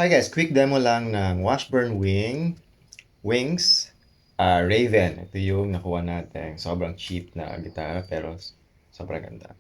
Hi guys, quick demo lang ng Washburn Wings Raven. Ito yung nakuha natin. Sobrang cheap na gitara pero sobrang ganda.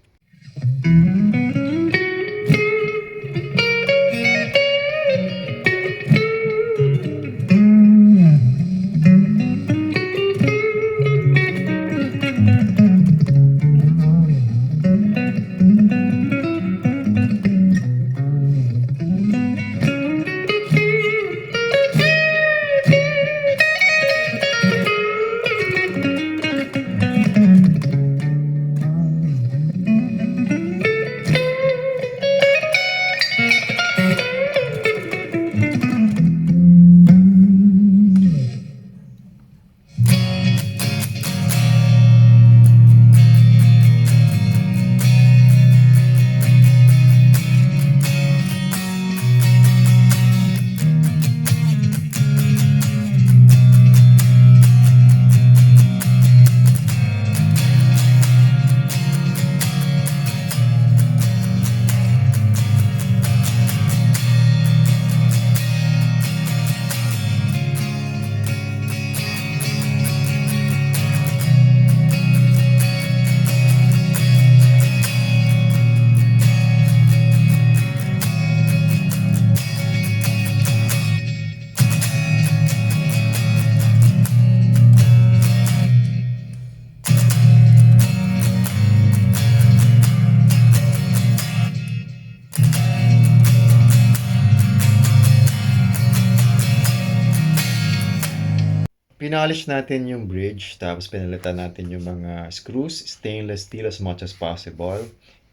Pinalish natin yung bridge, tapos pinalitan natin yung mga screws, stainless steel as much as possible.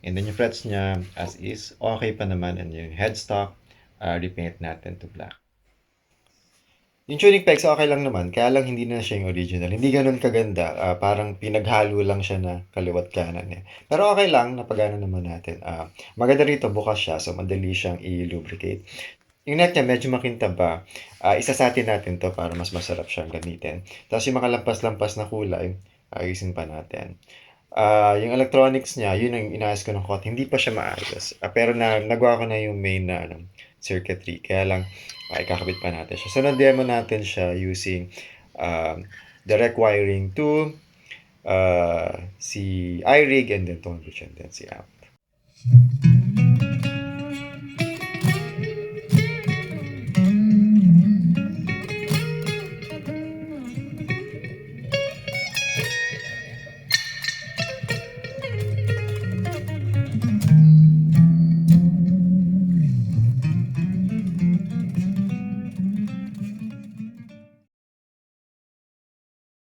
And then yung frets niya as is, okay pa naman. And yung headstock, repaint natin to black. Yung tuning pegs, okay lang naman. Kaya lang hindi na siya yung original. Hindi ganun kaganda. Parang pinaghalo lang siya na kaliwat kanan eh. Pero okay lang, napagana naman natin. Maganda rito, bukas siya. So, madali siyang i-lubricate. Yung neck niya medyo makintab pa. Isasatin natin to para mas masarap siyang gamitin. Tapos yung mga lampas-lampas na kulay, ayusin pa natin. Yung electronics niya, yun ang inaayos ko ng konti. Hindi pa siya maayos. Pero nagawa ko na yung main na circuitry. Kaya lang, ikakabit pa natin siya. So, na-demo natin siya using direct wiring to si iRig and then tone bridge and then si amp.